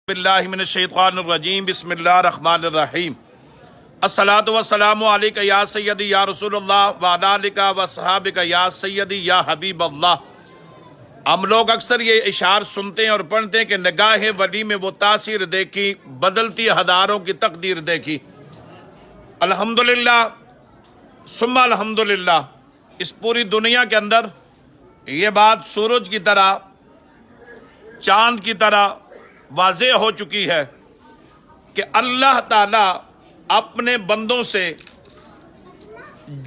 باللہ من الشیطان الرجیم بسم اللہ الرحمن الرحیم الصلاۃ والسلام علیک یا سیدی یا رسول اللہ وعلی آلک وصحابک یا سیدی یا حبیب اللہ۔ ہم لوگ اکثر یہ اشعار سنتے ہیں اور پڑھتے ہیں کہ نگاہ ولی میں وہ تاثیر دیکھی، بدلتی ہزاروں کی تقدیر دیکھی۔ الحمدللہ ثم الحمدللہ، اس پوری دنیا کے اندر یہ بات سورج کی طرح، چاند کی طرح واضح ہو چکی ہے کہ اللہ تعالیٰ اپنے بندوں سے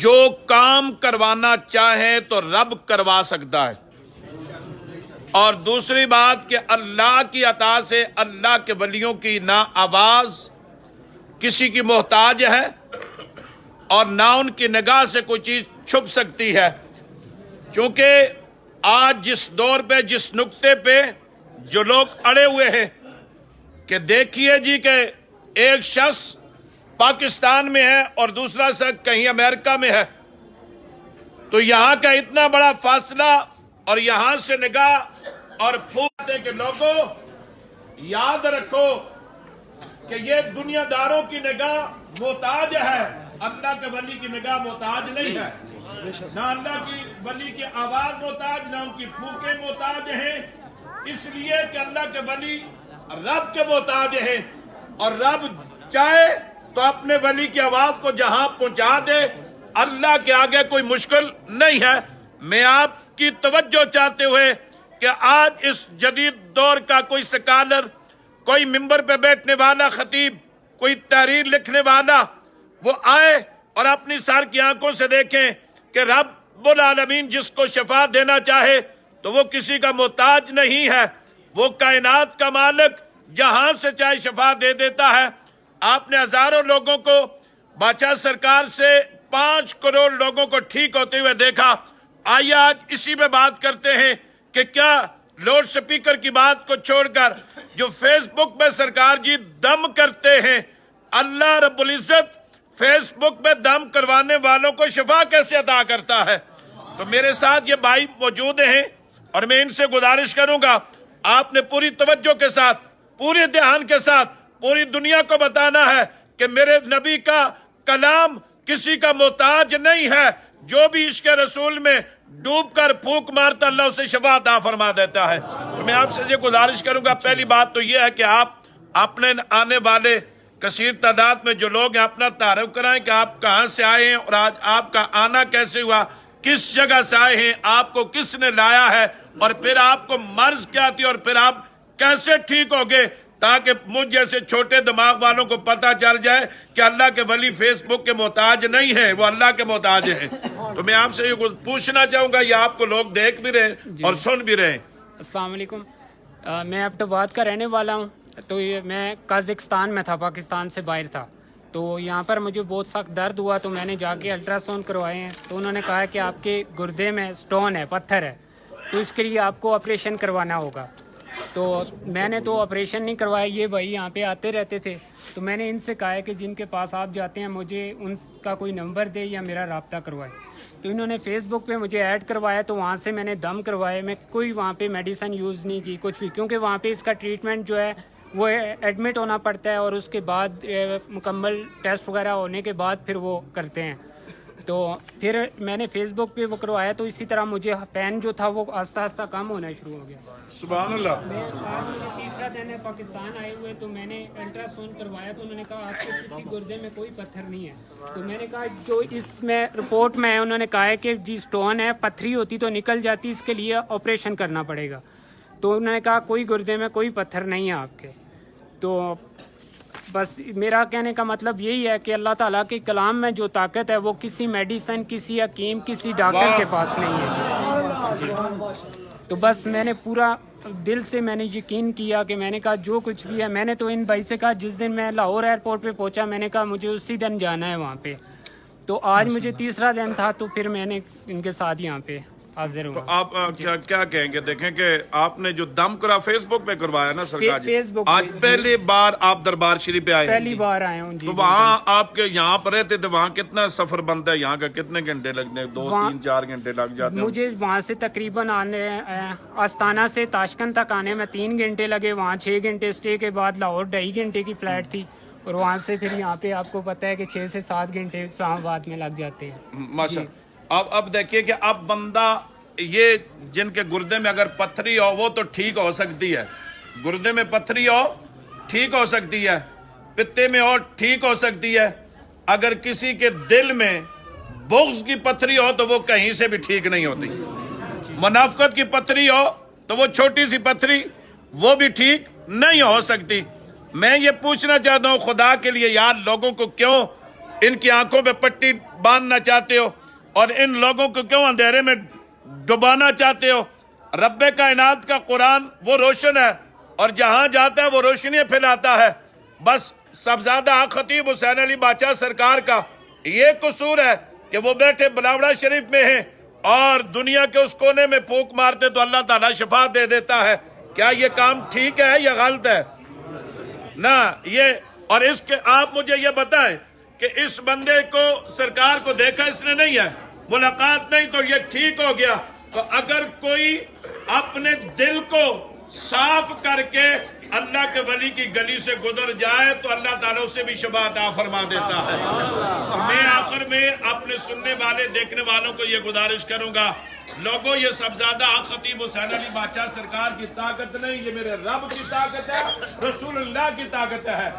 جو کام کروانا چاہے تو رب کروا سکتا ہے، اور دوسری بات کہ اللہ کی عطا سے اللہ کے ولیوں کی نہ آواز کسی کی محتاج ہے اور نہ ان کی نگاہ سے کوئی چیز چھپ سکتی ہے، کیونکہ آج جس دور پہ، جس نقطے پہ جو لوگ اڑے ہوئے ہیں کہ دیکھیے جی کہ ایک شخص پاکستان میں ہے اور دوسرا شخص کہیں امریکہ میں ہے، تو یہاں کا اتنا بڑا فاصلہ اور یہاں سے نگاہ اور پھوٹے کہ لوگوں یاد رکھو کہ یہ دنیا داروں کی نگاہ محتاج ہے، اللہ کے ولی کی نگاہ محتاج نہیں ہے، نہ اللہ کی ولی کی آواز محتاج، نہ ان کی پھوکیں محتاج ہیں، اس لیے کہ اللہ کے ولی رب کے محتاج ہیں، اور رب چاہے تو اپنے ولی کی آواز کو جہاں پہنچا دے، اللہ کے آگے کوئی مشکل نہیں ہے۔ میں آپ کی توجہ چاہتے ہوئے کہ آج اس جدید دور کا کوئی سکالر، کوئی ممبر پہ بیٹھنے والا خطیب، کوئی تحریر لکھنے والا، وہ آئے اور اپنی سر کی آنکھوں سے دیکھیں کہ رب العالمین جس کو شفا دینا چاہے تو وہ کسی کا محتاج نہیں ہے، وہ کائنات کا مالک جہاں سے چاہے شفا دے دیتا ہے۔ آپ نے ہزاروں لوگوں کو بادشاہ سرکار سے 5 کروڑ لوگوں کو ٹھیک ہوتے ہوئے دیکھا۔ آئیے آج اسی پہ بات کرتے ہیں کہ کیا لاؤڈ سپیکر کی بات کو چھوڑ کر جو فیس بک پہ سرکار جی دم کرتے ہیں، اللہ رب العزت فیس بک پہ دم کروانے والوں کو شفا کیسے عطا کرتا ہے؟ تو میرے ساتھ یہ بھائی موجود ہیں اور میں ان سے گزارش کروں گا، آپ نے پوری توجہ کے ساتھ، پورے دھیان کے ساتھ پوری دنیا کو بتانا ہے کہ میرے نبی کا کلام کسی کا محتاج نہیں ہے، جو بھی عشق رسول میں ڈوب کر پھونک مارتا اللہ اسے شفا عطا فرما دیتا ہے۔ تو میں آپ سے یہ گزارش کروں گا، پہلی بات تو یہ ہے کہ آپ اپنے آنے والے کثیر تعداد میں جو لوگ ہیں اپنا تعارف کرائیں کہ آپ کہاں سے آئے ہیں اور آج آپ کا آنا کیسے ہوا، کس جگہ سے آئے ہیں، آپ کو کس نے لایا ہے، اور پھر آپ کو مرض کیا تھی اور پھر آپ کیسے ٹھیک ہو گئے، تاکہ مجھ جیسے چھوٹے دماغ والوں کو پتہ چل جائے کہ اللہ کے ولی فیس بک کے محتاج نہیں ہیں، وہ اللہ کے محتاج ہیں۔ تو میں آپ سے یہ پوچھنا چاہوں گا، یہ آپ کو لوگ دیکھ بھی رہے ہیں اور سن بھی رہے ہیں۔ السلام علیکم، میں ایبٹاباد کا رہنے والا ہوں، تو میں قازقستان میں تھا، پاکستان سے باہر تھا، تو یہاں پر مجھے بہت سخت درد ہوا، تو میں نے جا کے الٹرا ساؤنڈ کروائے ہیں، تو انہوں نے کہا کہ آپ کے گردے میں سٹون ہے، پتھر ہے، تو اس کے لیے آپ کو آپریشن کروانا ہوگا۔ تو میں نے تو آپریشن نہیں کروایا، یہ بھائی یہاں پہ آتے رہتے تھے، تو میں نے ان سے کہا ہے کہ جن کے پاس آپ جاتے ہیں مجھے ان کا کوئی نمبر دے یا میرا رابطہ کروائے، تو انہوں نے فیس بک پہ مجھے ایڈ کروایا، تو وہاں سے میں نے دم کروائے، میں کوئی وہاں پہ میڈیسن یوز نہیں کی کچھ بھی، کیونکہ وہاں پہ اس کا ٹریٹمنٹ جو ہے وہ ایڈمٹ ہونا پڑتا ہے اور اس کے بعد مکمل ٹیسٹ وغیرہ ہونے کے بعد پھر وہ کرتے ہیں۔ تو پھر میں نے فیس بک پہ وہ کروایا، تو اسی طرح مجھے پین جو تھا وہ آہستہ آہستہ کم ہونا شروع ہو گیا۔ سبحان اللہ۔ میں تیسرا دن ہے پاکستان آئے ہوئے، تو میں نے الٹرا ساؤنڈ کروایا، تو انہوں نے کہا آپ کے کسی گردے میں کوئی پتھر نہیں ہے، تو میں نے کہا جو اس میں رپورٹ میں ہے انہوں نے کہا ہے کہ جی سٹون ہے، پتھری ہوتی تو نکل جاتی، اس کے لیے آپریشن کرنا پڑے گا، تو انہوں نے کہا کوئی گردے میں کوئی پتھر نہیں ہے آپ کے۔ تو بس میرا کہنے کا مطلب یہی ہے کہ اللہ تعالیٰ کے کلام میں جو طاقت ہے وہ کسی میڈیسن، کسی حکیم، کسی ڈاکٹر کے پاس نہیں ہے۔ تو بس میں نے پورا دل سے میں نے یقین کیا کہ میں نے کہا جو کچھ بھی ہے، میں نے تو ان بھائی سے کہا جس دن میں لاہور ایئرپورٹ پہ پہنچا میں نے کہا مجھے اسی دن جانا ہے وہاں پہ، تو آج مجھے تیسرا دن تھا، تو پھر میں نے ان کے ساتھ یہاں پہ حاضر تو ہوا۔ آپ کیا کہیں گے؟ دیکھیں کہ آپ نے جو دم کرا فیس بک پہ کروایا نا سرکار جی، فیس بک آج پہلی بار آپ دربار شریف پہ آئے ہیں؟ پہلی بار آئے ہوں جی۔ تو وہاں آپ کے یہاں پر رہتے تھے، وہاں کتنا سفر بنتا ہے؟ یہاں کا کتنے گھنٹے لگتے ہیں؟ 2 3 4 گھنٹے لگ جاتے ہیں؟ مجھے وہاں سے تقریباً آنے آستانہ سے تاشکند تک آنے میں 3 گھنٹے لگے، وہاں 6 گھنٹے اسٹے کے بعد لاہور 2.5 گھنٹے کی فلائٹ تھی، اور وہاں سے پھر یہاں پہ آپ کو پتہ ہے کہ 6 سے 7 گھنٹے اسلام آباد میں لگ جاتے ہیں۔ ماشاء اب دیکھیے کہ اب بندہ یہ جن کے گردے میں اگر پتھری ہو وہ تو ٹھیک ہو سکتی ہے، گردے میں پتھری ہو ٹھیک ہو سکتی ہے، پتے میں ہو ٹھیک ہو سکتی ہے، اگر کسی کے دل میں بغض کی پتھری ہو تو وہ کہیں سے بھی ٹھیک نہیں ہوتی، منافقت کی پتھری ہو تو وہ چھوٹی سی پتھری وہ بھی ٹھیک نہیں ہو سکتی۔ میں یہ پوچھنا چاہتا ہوں خدا کے لیے یار، لوگوں کو کیوں ان کی آنکھوں پہ پٹی باندھنا چاہتے ہو اور ان لوگوں کو کیوں اندھیرے میں ڈبانا چاہتے ہو؟ رب کائنات کا قرآن وہ روشن ہے اور جہاں جاتا ہے وہ روشنی پھیلاتا ہے۔ بس صاحبزادہ خطیب حسین علی بادشاہ سرکار کا یہ قصور ہے کہ وہ بیٹھے بلاوڑا شریف میں ہیں اور دنیا کے اس کونے میں پھونک مارتے تو اللہ تعالیٰ شفا دے دیتا ہے۔ کیا یہ کام ٹھیک ہے یا غلط ہے؟ نہ یہ، اور اس کے آپ مجھے یہ بتائیں کہ اس بندے کو سرکار کو دیکھا اس نے نہیں ہے، ملاقات نہیں، تو یہ ٹھیک ہو گیا۔ تو اگر کوئی اپنے دل کو صاف کر کے اللہ کے ولی کی گلی سے گزر جائے تو اللہ تعالیٰ اسے بھی شفا عطا فرما دیتا ہے۔ میں آخر میں اپنے سننے والے دیکھنے والوں کو یہ گزارش کروں گا، لوگوں یہ صاحبزادہ خطیب حسین علی بادشاہ سرکار کی طاقت نہیں، یہ میرے رب کی طاقت ہے، رسول اللہ کی طاقت ہے،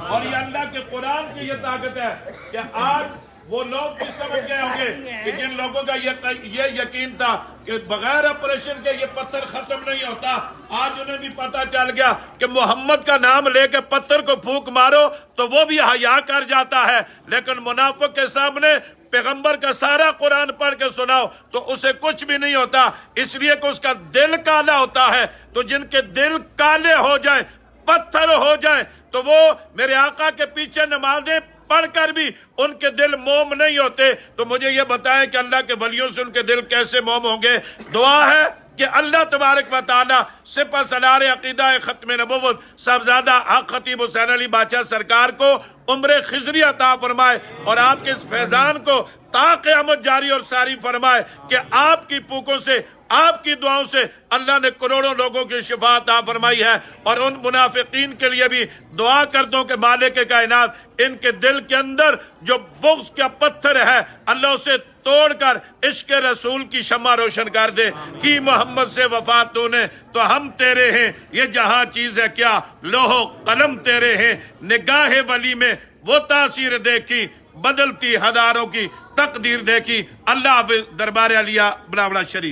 اور یہ اللہ کے قرآن کی یہ طاقت ہے کہ آج وہ لوگ بھی سمجھ گئے ہوں گے کہ جن لوگوں کا یہ یقین تھا کہ بغیر آپریشن کے یہ پتھر ختم نہیں ہوتا، آج انہیں بھی پتا چل گیا کہ محمد کا نام لے کے پتھر کو پھونک مارو تو وہ بھی حیا کر جاتا ہے، لیکن منافق کے سامنے پیغمبر کا سارا قرآن پڑھ کے سناؤ تو اسے کچھ بھی نہیں ہوتا، اس لیے کہ اس کا دل کالا ہوتا ہے۔ تو جن کے دل کالے ہو جائیں، پتھر ہو جائیں، تو وہ میرے آقا کے پیچھے نمازیں پڑھ کر بھی ان کے دل موم نہیں ہوتے۔ تو مجھے یہ بتائیں کہ اللہ کے ولیوں سے ان کے دل کیسے موم ہوں گے؟ دعا ہے کہ اللہ تبارک و تعالی سپہ سالار عقیدہ ختم نبوت صاحبزادہ حق خطیب حسین علی بادشاہ سرکار کو عمر خضری عطا فرمائے اور آپ کے اس فیضان کو تا قیامت جاری اور ساری فرمائے کہ آپ کی پھوکوں سے، آپ کی دعاؤں سے اللہ نے کروڑوں لوگوں کی شفا عطا فرمائی ہے۔ اور ان منافقین کے لیے بھی دعا کرتا ہوں کہ مالک کائنات ان کے دل کے اندر جو بغض کا پتھر ہے اللہ اسے توڑ کر عشق رسول کی شمع روشن کر دے۔ کی محمد سے وفات تو نے تو ہم تیرے ہیں، یہ جہاں چیز ہے کیا لوح قلم تیرے ہیں، نگاہ ولی میں وہ تاثیر دیکھی بدلتی ہزاروں کی تقدیر دیکھی۔ اللہ حافظ۔ دربار علیہ بلاوڑا شریف۔